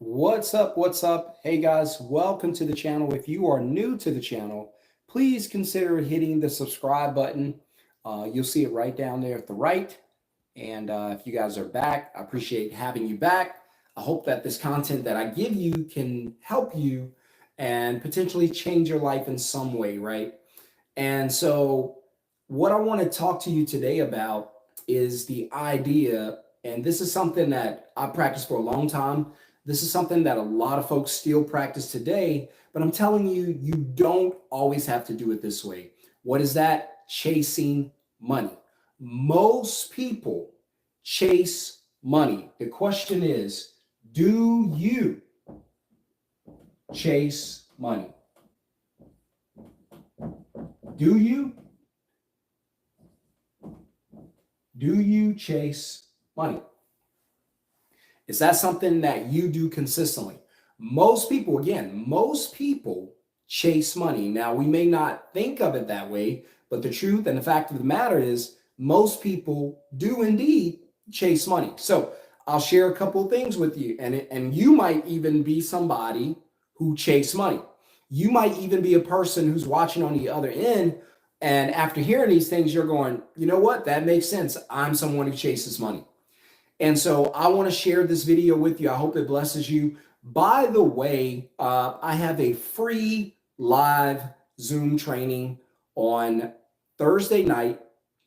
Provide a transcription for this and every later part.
What's up? What's up? Hey guys, welcome to the channel. If you are new to the channel, please consider hitting the subscribe button. You'll see it right down there at the right. And if you guys are back, I appreciate having you back. I hope that this content that I give you can help you and potentially change your life in some way, right? And so, what I want to talk to you today about is the idea, and this is something that I practiced for a long time. This is something that a lot of folks still practice today, but I'm telling you, you don't always have to do it this way. What is that? Chasing money. Most people chase money. The question is, do you chase money? Do you? Do you chase money? Is that something that you do consistently? Most people, again, most people chase money. Now, we may not think of it that way, but the truth and the fact of the matter is most people do indeed chase money. So I'll share a couple of things with you, and you might even be somebody who chase money. You might even be a person who's watching on the other end, and after hearing these things, you're going, you know what? That makes sense. I'm someone who chases money. And so I want to share this video with you. I hope it blesses you. By the way, I have a free live Zoom training on Thursday night.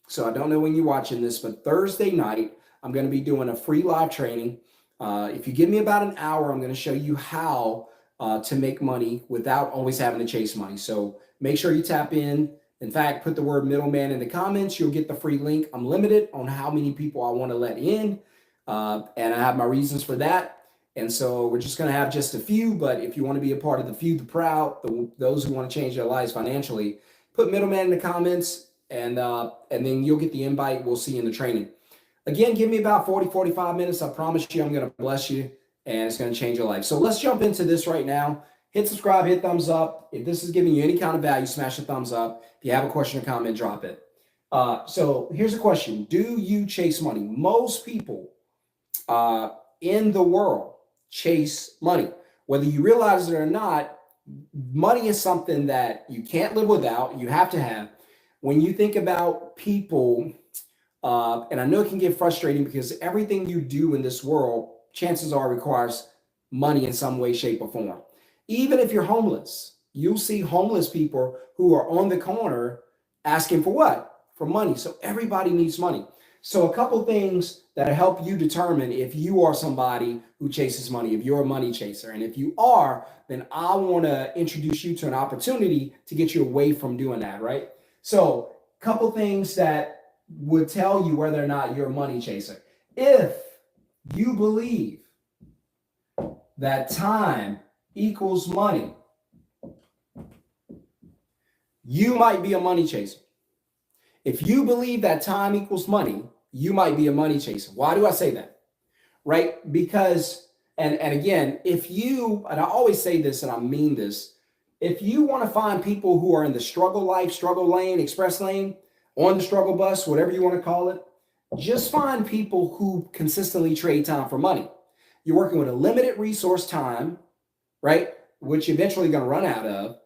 So I don't know when you're watching this, but Thursday night, I'm going to be doing a free live training. If you give me about an hour, I'm going to show you how to make money without always having to chase money. So make sure you tap in. In fact, put the word middleman in the comments. You'll get the free link. I'm limited on how many people I want to let in. And I have my reasons for that. And so we're just going to have just a few. But if you want to be a part of the few, the proud, those who want to change their lives financially, put middleman in the comments, and then you'll get the invite. We'll see you in the training. Again, give me about 40, 45 minutes. I promise you I'm going to bless you, and it's going to change your life. So let's jump into this right now. Hit subscribe, hit thumbs up. If this is giving you any kind of value, smash the thumbs up. If you have a question or comment, drop it. So here's a question. Do you chase money? Most people in the world chase money. Whether you realize it or not, money is something that you can't live without. You have to have. When you think about people, and I know it can get frustrating because everything you do in this world, chances are requires money in some way, shape, or form. Even if you're homeless, you'll see homeless people who are on the corner asking for what? For money. So everybody needs money. So a couple things that help you determine if you are somebody who chases money, if you're a money chaser. And if you are, then I want to introduce you to an opportunity to get you away from doing that, right? So a couple things that would tell you whether or not you're a money chaser. If you believe that time equals money, you might be a money chaser. If you believe that time equals money, you might be a money chaser. Why do I say that? Right? Because, and again, if you, and I always say this and I mean this, if you want to find people who are in the struggle life, struggle lane, express lane, on the struggle bus, whatever you want to call it, just find people who consistently trade time for money. You're working with a limited resource time, right? Which eventually you're going to run out of.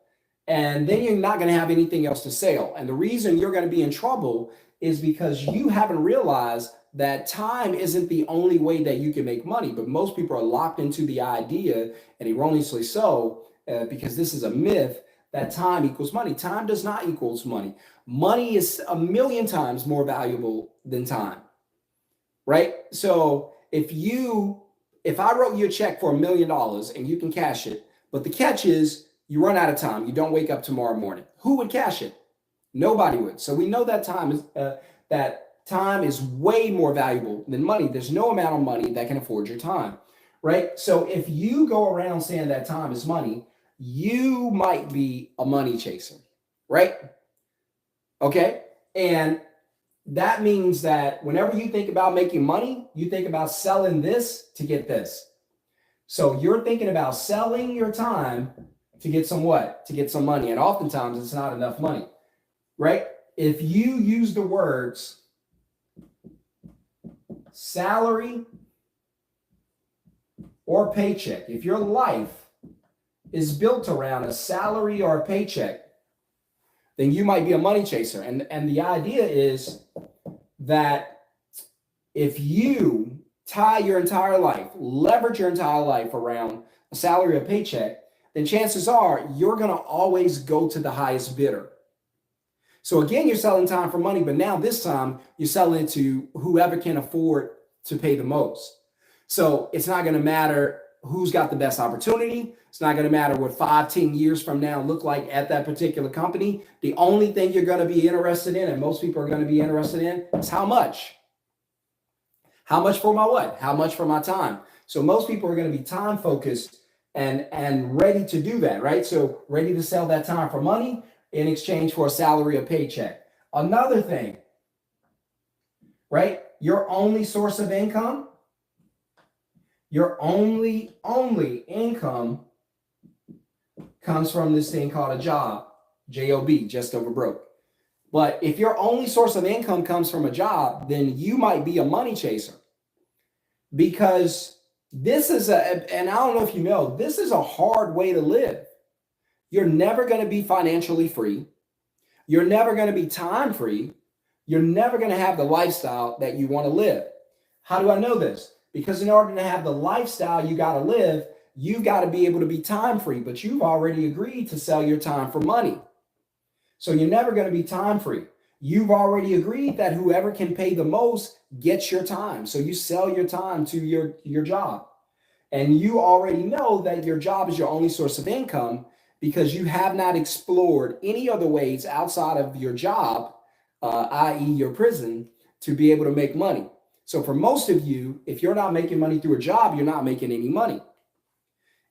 And then you're not going to have anything else to sell. And the reason you're going to be in trouble is because you haven't realized that time isn't the only way that you can make money. But most people are locked into the idea, and erroneously so, because this is a myth, that time equals money. Time does not equals money. Money is a million times more valuable than time, right? So if I wrote you a check for $1 million and you can cash it, but the catch is you run out of time, you don't wake up tomorrow morning, who would cash it? Nobody would. So we know that time is way more valuable than money. There's no amount of money that can afford your time, right? So if you go around saying that time is money, you might be a money chaser, right? Okay. And that means that whenever you think about making money, you think about selling this to get this. So you're thinking about selling your time to get some what? To get some money. And oftentimes it's not enough money, right? If you use the words salary or paycheck, if your life is built around a salary or a paycheck, then you might be a money chaser. And the idea is that if you tie your entire life, leverage your entire life around a salary or paycheck, then chances are you're going to always go to the highest bidder. So again, you're selling time for money, but now this time you're selling it to whoever can afford to pay the most. So it's not going to matter who's got the best opportunity. It's not going to matter what 5-10 years from now look like at that particular company. The only thing you're going to be interested in, and most people are going to be interested in, is how much. How much for my what? How much for my time? So most people are going to be time focused and ready to do that, right? So ready to sell that time for money in exchange for a salary or paycheck. Another thing, right? Your only source of income, your only income comes from this thing called a job, J-O-B, just over broke. But if your only source of income comes from a job, then you might be a money chaser, because this is and I don't know if you know, this is a hard way to live. You're never going to be financially free. You're never going to be time free. You're never going to have the lifestyle that you want to live. How do I know this? Because in order to have the lifestyle you got to live, you've got to be able to be time free, but you've already agreed to sell your time for money. So you're never going to be time free. You've already agreed that whoever can pay the most gets your time. So you sell your time to your job. And you already know that your job is your only source of income, because you have not explored any other ways outside of your job, i.e. your prison, to be able to make money. So for most of you, if you're not making money through a job, you're not making any money.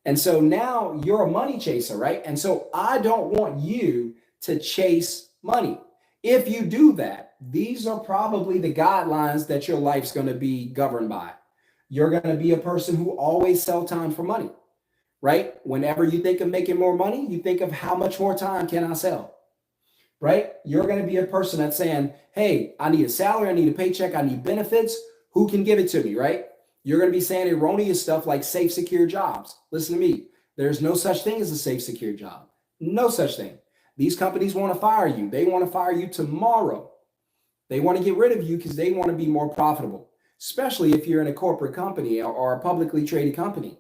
And so now you're a money chaser, right? And so I don't want you to chase money. If you do that, these are probably the guidelines that your life's going to be governed by. You're going to be a person who always sells time for money. Right? Whenever you think of making more money, you think of how much more time can I sell? Right? You're going to be a person that's saying, hey, I need a salary, I need a paycheck, I need benefits. Who can give it to me? Right? You're going to be saying erroneous stuff like safe, secure jobs. Listen to me. There's no such thing as a safe, secure job. No such thing. These companies want to fire you. They want to fire you tomorrow. They want to get rid of you because they want to be more profitable, especially if you're in a corporate company or a publicly traded company.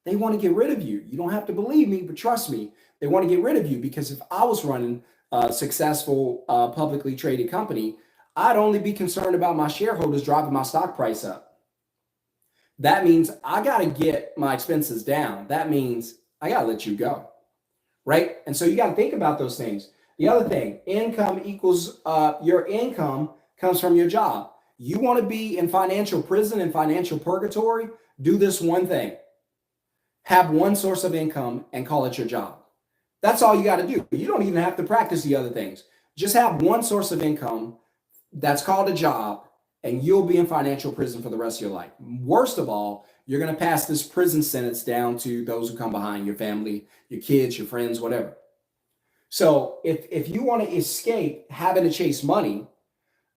They want to get rid of you. You don't have to believe me, but trust me, they want to get rid of you, because if I was running a successful publicly traded company, I'd only be concerned about my shareholders driving my stock price up. That means I got to get my expenses down. That means I got to let you go, right? And so you got to think about those things. The other thing, income equals your income comes from your job. You want to be in financial prison and financial purgatory? Do this one thing. Have one source of income and call it your job. That's all you got to do. You don't even have to practice the other things. Just have one source of income that's called a job, and you'll be in financial prison for the rest of your life. Worst of all, you're going to pass this prison sentence down to those who come behind, your family, your kids, your friends, whatever. So if you want to escape having to chase money,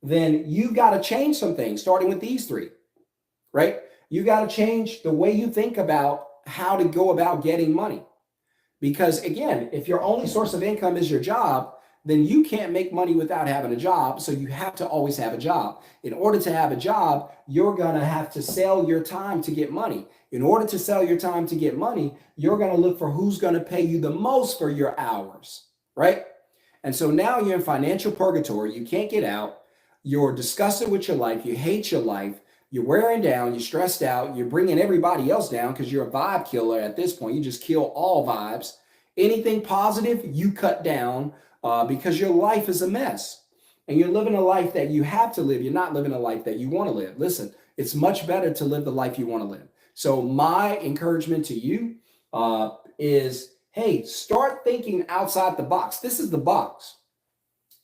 then you've got to change some things, starting with these three, right? You got to change the way you think about how to go about getting money. Because again, if your only source of income is your job, then you can't make money without having a job. So you have to always have a job. In order to have a job, you're going to have to sell your time to get money. In order to sell your time to get money, you're going to look for who's going to pay you the most for your hours, right? And so now you're in financial purgatory. You can't get out. You're disgusted with your life. You hate your life. You're wearing down, you're stressed out, you're bringing everybody else down because you're a vibe killer at this point. You just kill all vibes. Anything positive, you cut down because your life is a mess. And you're living a life that you have to live. You're not living a life that you want to live. Listen, it's much better to live the life you want to live. So my encouragement to you is, hey, start thinking outside the box. This is the box.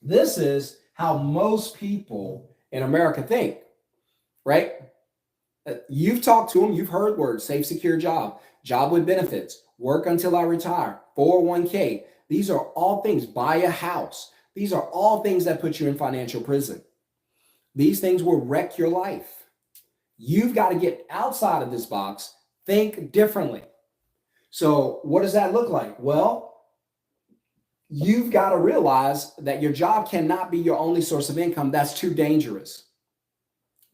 This is how most people in America think. Right? You've talked to them. You've heard words, safe, secure job, job with benefits, work until I retire, 401k. These are all things, buy a house. These are all things that put you in financial prison. These things will wreck your life. You've got to get outside of this box, Think differently. So what does that look like? Well, you've got to realize that your job cannot be your only source of income. That's too dangerous.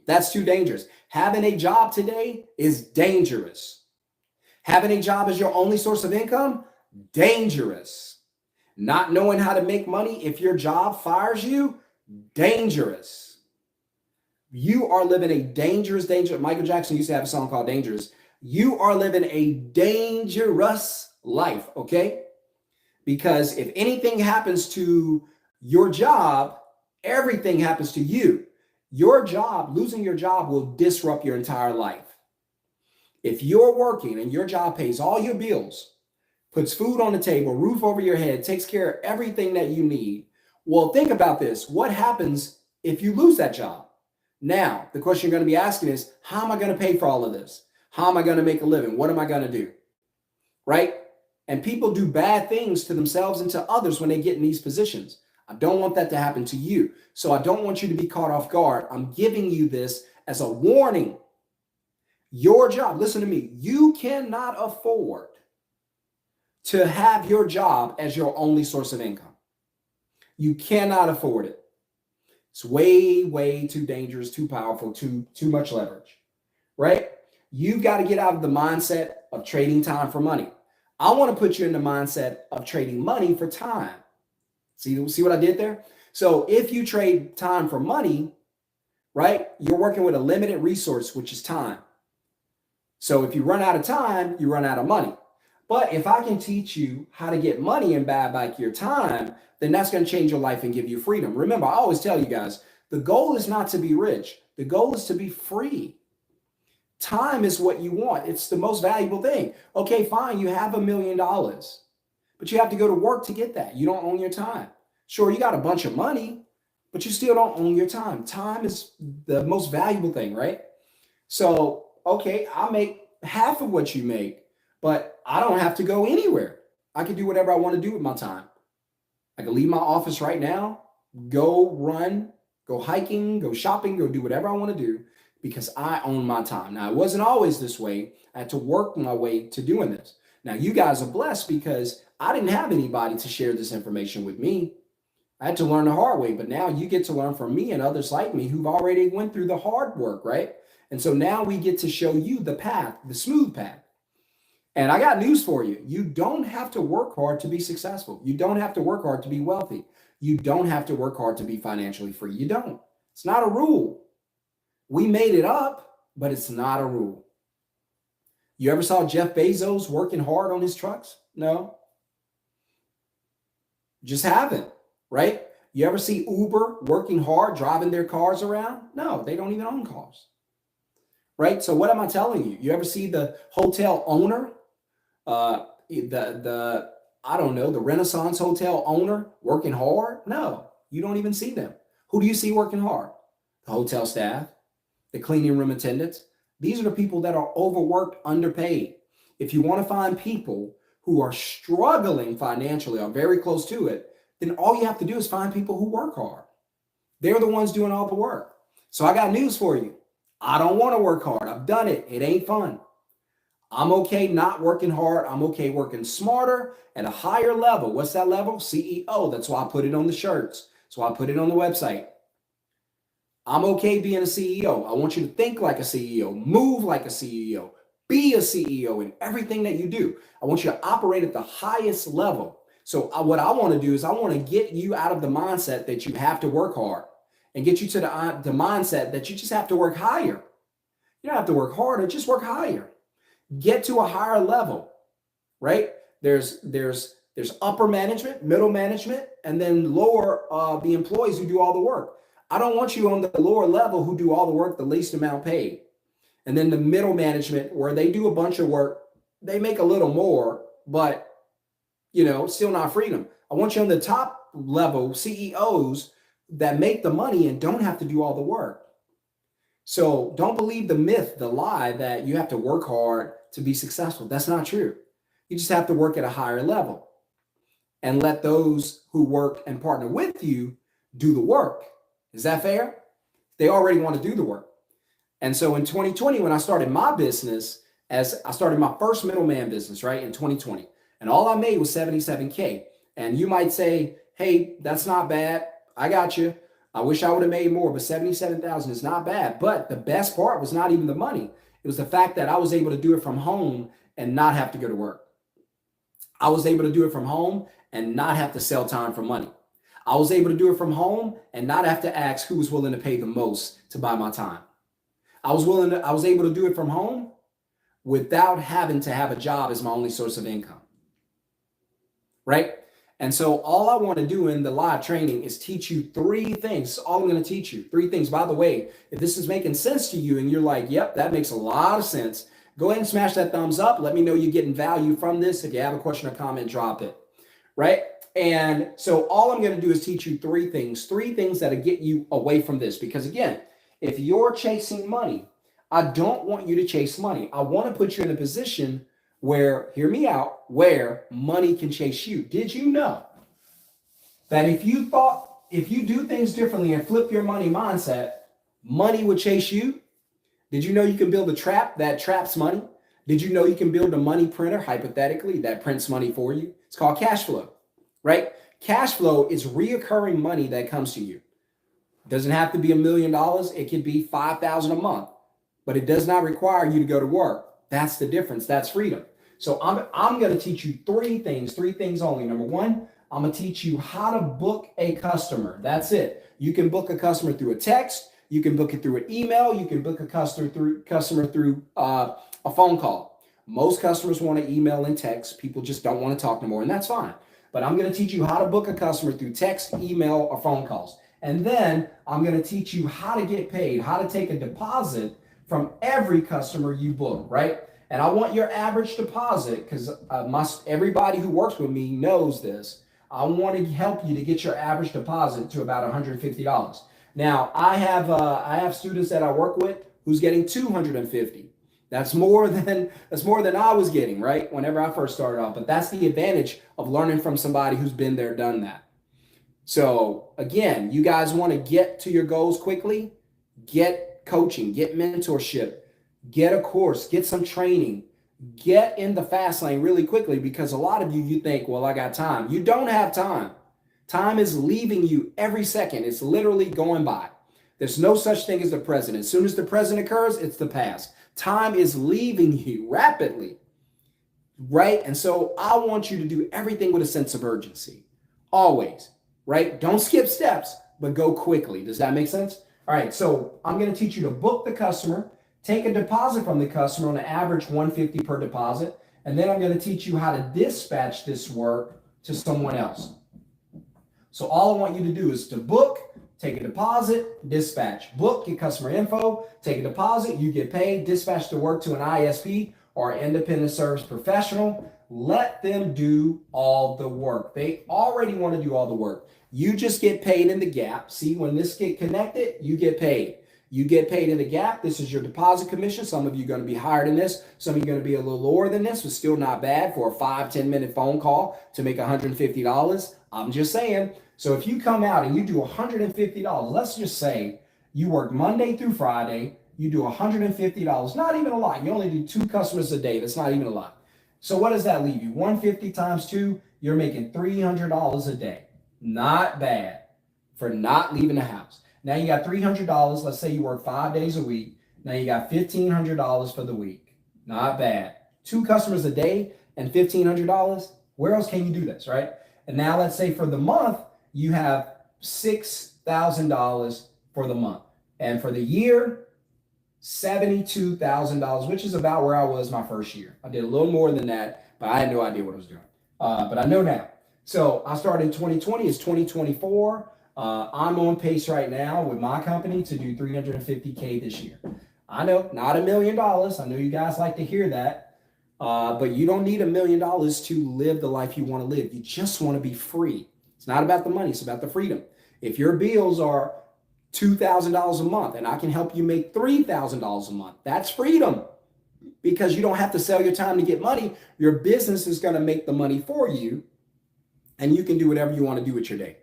That's too dangerous. Having a job today is dangerous. Having a job as your only source of income, dangerous. Not knowing how to make money if your job fires you, dangerous. You are living a dangerous. Michael Jackson used to have a song called Dangerous. You are living a dangerous life, okay? Because if anything happens to your job, everything happens to you. Your job, losing your job will disrupt your entire life. If you're working and your job pays all your bills, puts food on the table, roof over your head, takes care of everything that you need, well, think about this. What happens if you lose that job? Now, the question you're going to be asking is, how am I going to pay for all of this? How am I going to make a living? What am I going to do? Right? And people do bad things to themselves and to others when they get in these positions. I don't want that to happen to you. So I don't want you to be caught off guard. I'm giving you this as a warning. Your job, listen to me, you cannot afford to have your job as your only source of income. You cannot afford it. It's way, way too dangerous, too powerful, too much leverage, right? You've got to get out of the mindset of trading time for money. I want to put you in the mindset of trading money for time. See what I did there? So if you trade time for money, right, you're working with a limited resource, which is time. So if you run out of time, you run out of money. But if I can teach you how to get money and buy back your time, then that's going to change your life and give you freedom. Remember, I always tell you guys, the goal is not to be rich. The goal is to be free. Time is what you want. It's the most valuable thing. Okay, fine, you have $1 million, but you have to go to work to get that. You don't own your time. Sure, you got a bunch of money, but you still don't own your time. Time is the most valuable thing, right? So, okay, I make half of what you make, but I don't have to go anywhere. I can do whatever I want to do with my time. I can leave my office right now, go run, go hiking, go shopping, go do whatever I want to do because I own my time. Now, it wasn't always this way. I had to work my way to doing this. Now, you guys are blessed because I didn't have anybody to share this information with me. I had to learn the hard way, but now you get to learn from me and others like me who've already went through the hard work, right? And so now we get to show you the path, the smooth path. And I got news for you. You don't have to work hard to be successful. You don't have to work hard to be wealthy. You don't have to work hard to be financially free. You don't. It's not a rule. We made it up, but it's not a rule. You ever saw Jeff Bezos working hard on his trucks? No. Just haven't, right? You ever see Uber working hard, driving their cars around? No, they don't even own cars, right? So what am I telling you? You ever see the hotel owner, I don't know, the Renaissance Hotel owner working hard? No, you don't even see them. Who do you see working hard? The hotel staff, the cleaning room attendants. These are the people that are overworked, underpaid. If you want to find people who are struggling financially or very close to it, then all you have to do is find people who work hard. They're the ones doing all the work. So I got news for you. I don't want to work hard. I've done it. It ain't fun. I'm okay not working hard. I'm okay working smarter at a higher level. What's that level? CEO. That's why I put it on the shirts. That's why I put it on the website. I'm okay being a CEO. I want you to think like a CEO, move like a CEO, be a CEO in everything that you do. I want you to operate at the highest level. So what I want to do is I want to get you out of the mindset that you have to work hard and get you to the mindset that you just have to work higher. You don't have to work harder, just work higher. Get to a higher level, right? There's upper management, middle management, and then lower the employees who do all the work. I don't want you on the lower level who do all the work, the least amount paid. And then the middle management where they do a bunch of work, they make a little more, but still not freedom. I want you on the top level CEOs that make the money and don't have to do all the work. So don't believe the myth, the lie that you have to work hard to be successful. That's not true. You just have to work at a higher level and let those who work and partner with you do the work. Is that fair? They already want to do the work. And so in 2020, when I started my business, as I started my first middleman business, right, in 2020. And all I made was 77K. And you might say, hey, that's not bad. I got you. I wish I would have made more, but 77,000 is not bad. But the best part was not even the money. It was the fact that I was able to do it from home and not have to go to work. I was able to do it from home and not have to sell time for money. I was able to do it from home and not have to ask who was willing to pay the most to buy my time. I was able to do it from home without having to have a job as my only source of income. Right? And so all I want to do in the live training is teach you 3 things. All I'm going to teach you 3 things. By the way, if this is making sense to you and you're like, yep, that makes a lot of sense, go ahead and smash that thumbs up. Let me know you're getting value from this. If you have a question or comment, drop it. Right? And so all I'm going to do is teach you 3 things that'll get you away from this. Because again, if you're chasing money, I don't want you to chase money. I want to put you in a position where, hear me out, where money can chase you. Did you know that if you do things differently and flip your money mindset, money would chase you? Did you know you can build a trap that traps money? Did you know you can build a money printer, hypothetically, that prints money for you? It's called cash flow, right? Cash flow is reoccurring money that comes to you. It doesn't have to be $1 million. It could be $5,000 a month, but it does not require you to go to work. That's the difference. That's freedom. So I'm going to teach you 3 things only. Number 1, I'm going to teach you how to book a customer. That's it. You can book a customer through a text. You can book it through an email. You can book a customer through a phone call. Most customers want to email and text. People just don't want to talk no more, and that's fine. But I'm going to teach you how to book a customer through text, email, or phone calls. And then I'm going to teach you how to get paid, how to take a deposit from every customer you book, right? And I want your average deposit, because everybody who works with me knows this. I want to help you to get your average deposit to about $150. Now, I have students that I work with who's getting $250. That's more than I was getting, right? Whenever I first started off. But that's the advantage of learning from somebody who's been there, done that. So again, you guys want to get to your goals quickly, get coaching, get mentorship, get a course, get some training, get in the fast lane really quickly, because a lot of you think, well, I got time. You don't have time. Time is leaving you every second. It's literally going by. There's no such thing as the present. As soon as the present occurs, it's the past. Time is leaving you rapidly, right? And so I want you to do everything with a sense of urgency, always, right? Don't skip steps, but go quickly. Does that make sense? All right, so I'm going to teach you to book the customer, take a deposit from the customer on an average $150 per deposit, and then I'm going to teach you how to dispatch this work to someone else. So all I want you to do is to book, take a deposit, dispatch. Book, get customer info, take a deposit, you get paid, dispatch the work to an ISP or independent service professional. Let them do all the work. They already want to do all the work. You just get paid in the gap. See, when this get connected, you get paid. You get paid in the gap. This is your deposit commission. Some of you are going to be higher than this. Some of you are going to be a little lower than this, but still not bad for a 5-10 minute phone call to make $150. I'm just saying. So if you come out and you do $150, let's just say you work Monday through Friday, you do $150, not even a lot. You only do 2 customers a day. That's not even a lot. So what does that leave you? 150 times 2, you're making $300 a day. Not bad for not leaving the house. Now you got $300. Let's say you work 5 days a week. Now you got $1,500 for the week. Not bad. 2 customers a day and $1,500. Where else can you do this, right? And now let's say for the month, you have $6,000 for the month. And for the year, $72,000, which is about where I was my first year. I did a little more than that, but I had no idea what I was doing. But I know now. So I started in 2020. It's 2024. I'm on pace right now with my company to do $350K this year. I know, not $1 million. I know you guys like to hear that. But you don't need $1 million to live the life you want to live. You just want to be free. It's not about the money. It's about the freedom. If your bills are $2,000 a month and I can help you make $3,000 a month, that's freedom, because you don't have to sell your time to get money. Your business is going to make the money for you, and you can do whatever you want to do with your day.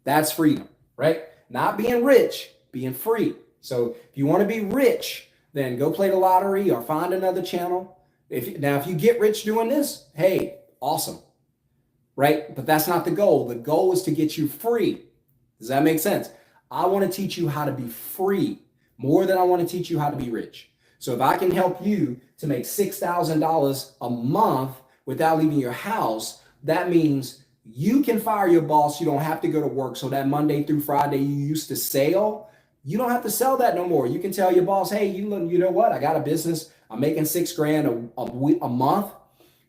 That's freedom, right? Not being rich, being free. So if you want to be rich, then go play the lottery or find another channel. If you get rich doing this, hey, awesome, right? But that's not the goal. The goal is to get you free. Does that make sense? I want to teach you how to be free more than I want to teach you how to be rich. So if I can help you to make $6,000 a month without leaving your house, that means you can fire your boss. You don't have to go to work. So that Monday through Friday you used to sell, you don't have to sell that no more. You can tell your boss, hey, you know what? I got a business. I'm making $6,000 a month.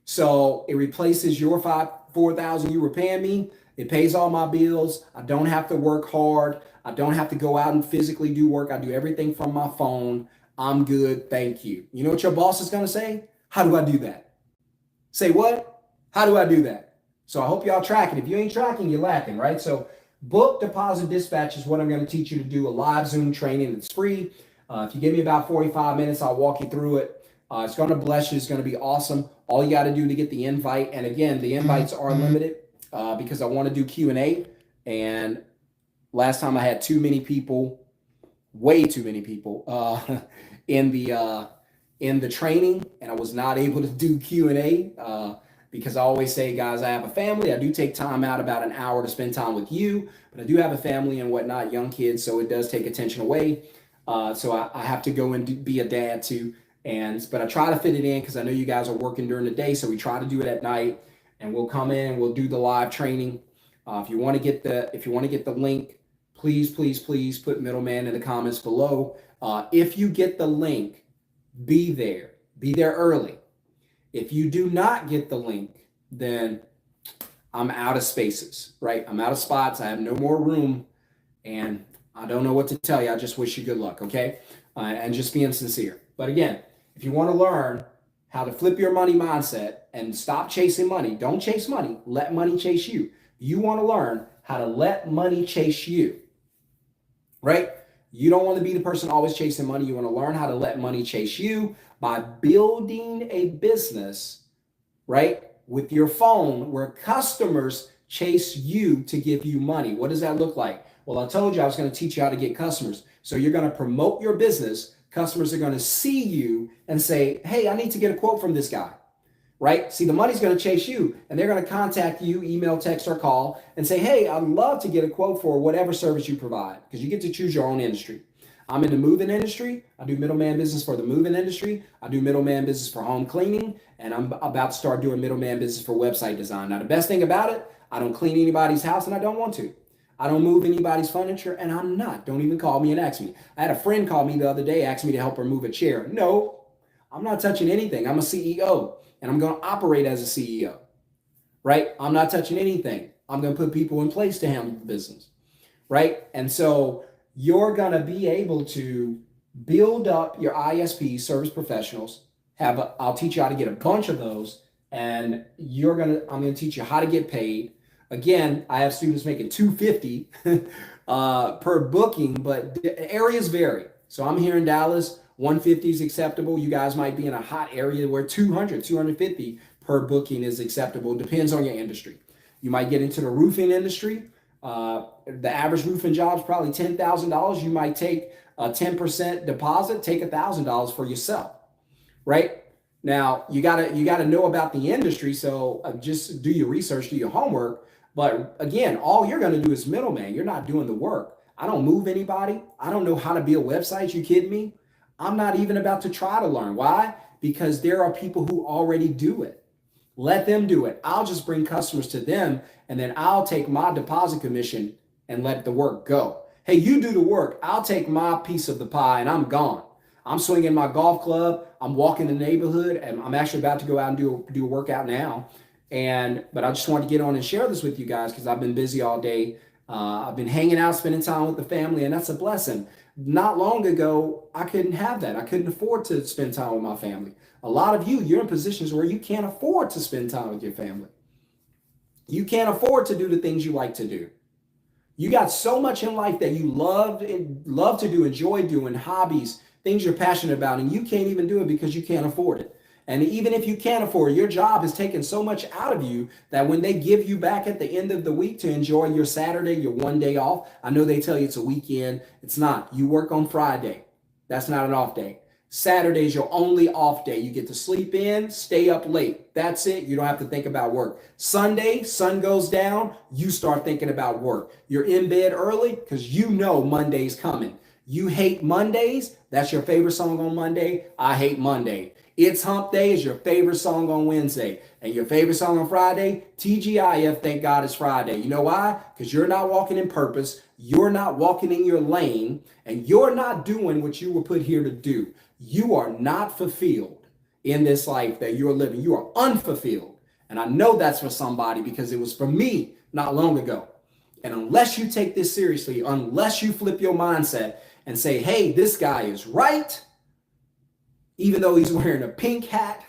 So it replaces your $4,000 you were paying me. It pays all my bills. I don't have to work hard. I don't have to go out and physically do work. I do everything from my phone. I'm good. Thank you. You know what your boss is going to say? How do I do that? Say what? How do I do that? So I hope y'all tracking. If you ain't tracking, you're lacking, right? So book, deposit, dispatch is what I'm going to teach you to do. A live Zoom training. It's free. If you give me about 45 minutes, I'll walk you through it. It's going to bless you. It's going to be awesome. All you got to do to get the invite. And again, the invites are limited because I want to do Q&A. And last time I had too many people, way too many people in the training, and I was not able to do Q&A because I always say, guys, I have a family. I do take time out about an hour to spend time with you, but I do have a family and whatnot, young kids, so it does take attention away. So I have to go and be a dad too. But I try to fit it in because I know you guys are working during the day, so we try to do it at night, and we'll come in and we'll do the live training. If you want to get the link, please put Middleman in the comments below. If you get the link, be there early. If you do not get the link, then I'm out of spaces, right? I'm out of spots. I have no more room, and I don't know what to tell you. I just wish you good luck, okay? And just being sincere. But again, if you want to learn how to flip your money mindset and stop chasing money, don't chase money. Let money chase you. You want to learn how to let money chase you, right? You don't want to be the person always chasing money. You want to learn how to let money chase you by building a business, right, with your phone where customers chase you to give you money. What does that look like? Well, I told you I was going to teach you how to get customers. So you're going to promote your business. Customers are going to see you and say, hey, I need to get a quote from this guy, right? See, the money's going to chase you, and they're going to contact you, email, text, or call, and say, hey, I'd love to get a quote for whatever service you provide, because you get to choose your own industry. I'm in the moving industry. I do middleman business for the moving industry. I do middleman business for home cleaning, and I'm about to start doing middleman business for website design. Now, the best thing about it, I don't clean anybody's house, and I don't want to. I don't move anybody's furniture, and I'm not. Don't even call me and ask me. I had a friend call me the other day, asked me to help her move a chair. No, I'm not touching anything. I'm a CEO, and I'm going to operate as a CEO, right? I'm not touching anything. I'm going to put people in place to handle the business, right? And so you're going to be able to build up your ISP, service professionals. I'll teach you how to get a bunch of those, and I'm going to teach you how to get paid. Again, I have students making $250 per booking, but the areas vary. So I'm here in Dallas, 150 is acceptable. You guys might be in a hot area where 200, 250 per booking is acceptable. Depends on your industry. You might get into the roofing industry. The average roofing job is probably $10,000. You might take a 10% deposit, take $1,000 for yourself, right? Now, you gotta know about the industry, so just do your research, do your homework. But again, all you're going to do is middleman. You're not doing the work. I don't move anybody. I don't know how to build websites. You kidding me? I'm not even about to try to learn. Why? Because there are people who already do it. Let them do it. I'll just bring customers to them, and then I'll take my deposit commission and let the work go. Hey, you do the work. I'll take my piece of the pie, and I'm gone. I'm swinging my golf club. I'm walking the neighborhood, and I'm actually about to go out and do a workout now. But I just wanted to get on and share this with you guys because I've been busy all day. I've been hanging out, spending time with the family, and that's a blessing. Not long ago, I couldn't have that. I couldn't afford to spend time with my family. A lot of you're in positions where you can't afford to spend time with your family. You can't afford to do the things you like to do. You got so much in life that you love to do, enjoy doing, hobbies, things you're passionate about, and you can't even do it because you can't afford it. And even if you can't afford it, your job has taken so much out of you that when they give you back at the end of the week to enjoy your Saturday, your one day off, I know they tell you it's a weekend. It's not. You work on Friday. That's not an off day. Saturday's your only off day. You get to sleep in, stay up late. That's it. You don't have to think about work. Sunday, sun goes down, you start thinking about work. You're in bed early because you know Monday's coming. You hate Mondays. That's your favorite song on Monday. I hate Monday. It's Hump Day is your favorite song on Wednesday. And your favorite song on Friday, TGIF, Thank God It's Friday. You know why? Because you're not walking in purpose. You're not walking in your lane. And you're not doing what you were put here to do. You are not fulfilled in this life that you're living. You are unfulfilled. And I know that's for somebody because it was for me not long ago. And unless you take this seriously, unless you flip your mindset and say, hey, this guy is right, even though he's wearing a pink hat,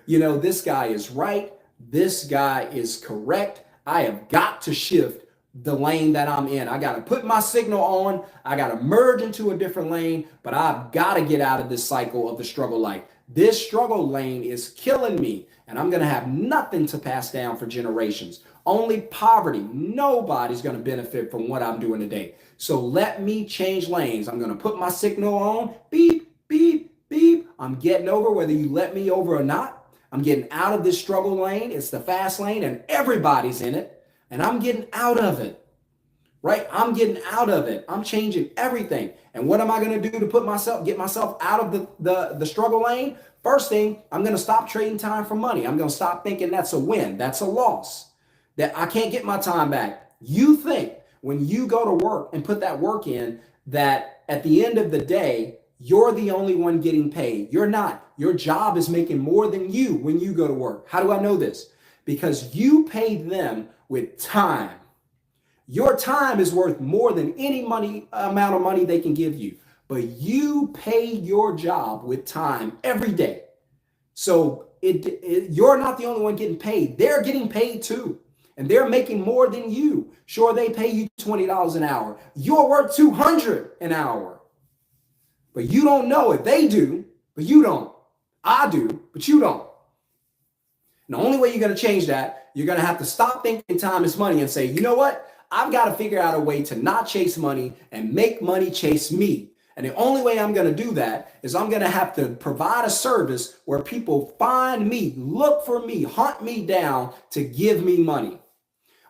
this guy is right. This guy is correct. I have got to shift the lane that I'm in. I got to put my signal on. I got to merge into a different lane, but I've got to get out of this cycle of the struggle life. This struggle lane is killing me, and I'm going to have nothing to pass down for generations. Only poverty. Nobody's going to benefit from what I'm doing today. So let me change lanes. I'm going to put my signal on. Beep, beep, beep. I'm getting over whether you let me over or not. I'm getting out of this struggle lane. It's the fast lane, and everybody's in it. And I'm getting out of it, right? I'm getting out of it. I'm changing everything. And what am I going to do to get myself out of the struggle lane? First thing, I'm going to stop trading time for money. I'm going to stop thinking that's a win. That's a loss, that I can't get my time back. You think when you go to work and put that work in, that at the end of the day, you're the only one getting paid. You're not. Your job is making more than you when you go to work. How do I know this? Because you paid them with time. Your time is worth more than any amount of money they can give you. But you pay your job with time every day. So you're not the only one getting paid. They're getting paid too. And they're making more than you. Sure, they pay you $20 an hour. You're worth $200 an hour. But you don't know it. They do, but you don't. I do, but you don't. And the only way you're going to change that, you're going to have to stop thinking time is money and say, you know what? I've got to figure out a way to not chase money and make money chase me. And the only way I'm going to do that is I'm going to have to provide a service where people find me, look for me, hunt me down to give me money.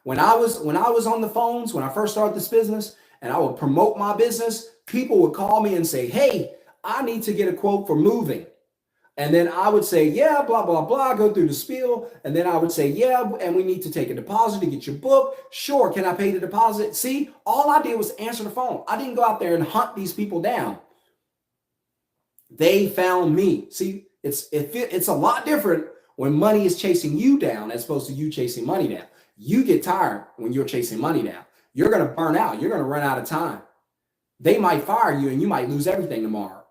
When I was on the phones, when I first started this business and I would promote my business, people would call me and say, hey, I need to get a quote for moving. And then I would say, yeah, blah, blah, blah, go through the spiel. And then I would say, yeah, and we need to take a deposit to get your book. Sure, can I pay the deposit? See, all I did was answer the phone. I didn't go out there and hunt these people down. They found me. See, it's a lot different when money is chasing you down as opposed to you chasing money down. You get tired when you're chasing money down. You're going to burn out. You're going to run out of time. They might fire you and you might lose everything tomorrow.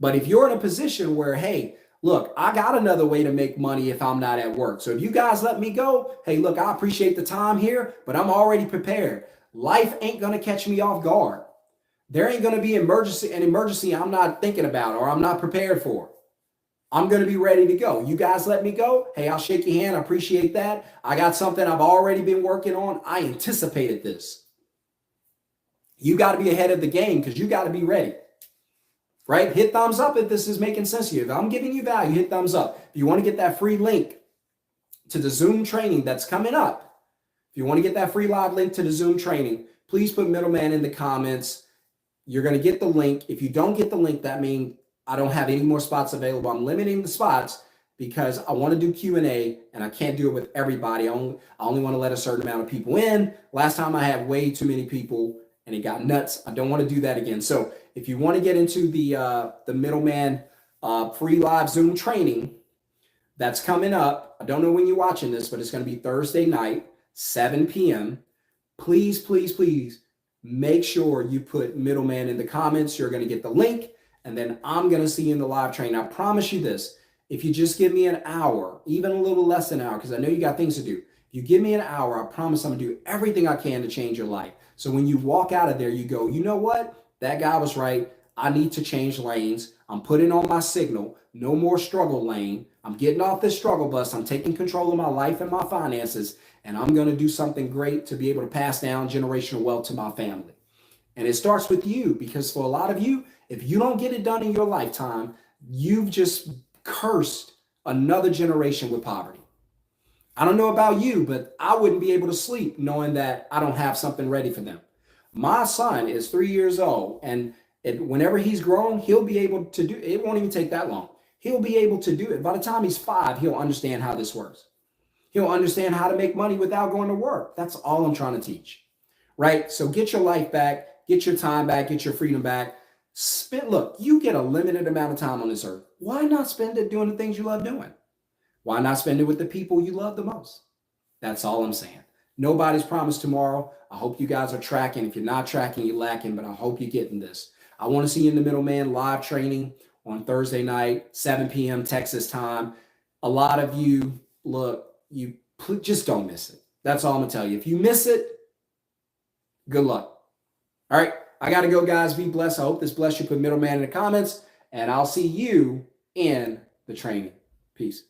But if you're in a position where, hey, look, I got another way to make money if I'm not at work. So if you guys let me go, hey, look, I appreciate the time here, but I'm already prepared. Life ain't going to catch me off guard. There ain't going to be an emergency I'm not thinking about or I'm not prepared for. I'm going to be ready to go. You guys let me go. Hey, I'll shake your hand. I appreciate that. I got something I've already been working on. I anticipated this. You got to be ahead of the game because you got to be ready. Right? Hit thumbs up if this is making sense to you. If I'm giving you value, hit thumbs up. If you want to get that free link to the Zoom training that's coming up, if you want to get that free live link to the Zoom training, please put middleman in the comments. You're going to get the link. If you don't get the link, that means I don't have any more spots available. I'm limiting the spots because I want to do Q&A and I can't do it with everybody. I only want to let a certain amount of people in. Last time I had way too many people and it got nuts. I don't want to do that again. So if you want to get into the middleman free live Zoom training that's coming up, I don't know when you're watching this, but it's going to be Thursday night, 7 p.m. Please, please, please make sure you put middleman in the comments. You're going to get the link, and then I'm going to see you in the live training. I promise you this. If you just give me an hour, even a little less than an hour, because I know you got things to do. If you give me an hour, I promise I'm going to do everything I can to change your life. So when you walk out of there, you go, you know what? That guy was right. I need to change lanes. I'm putting on my signal. No more struggle lane. I'm getting off this struggle bus. I'm taking control of my life and my finances, and I'm going to do something great to be able to pass down generational wealth to my family. And it starts with you, because for a lot of you, If you don't get it done in your lifetime, you've just cursed another generation with poverty. I don't know about you, but I wouldn't be able to sleep knowing that I don't have something ready for them. My son is 3 years old, and whenever he's grown, he'll be able to do it. Won't even take that long. He'll be able to do it. By the time he's 5, he'll understand how this works. He'll understand how to make money without going to work. That's all I'm trying to teach, right? So get your life back, get your time back, get your freedom back. Look, you get a limited amount of time on this earth. Why not spend it doing the things you love doing? Why not spend it with the people you love the most? That's all I'm saying. Nobody's promised tomorrow. I hope you guys are tracking. If you're not tracking, you're lacking, but I hope you're getting this. I want to see you in the Middleman live training on Thursday night, 7 p.m. Texas time. A lot of you, look, you just don't miss it. That's all I'm going to tell you. If you miss it, good luck. All right. I got to go, guys. Be blessed. I hope this blessed you. Put Middleman in the comments, and I'll see you in the training. Peace.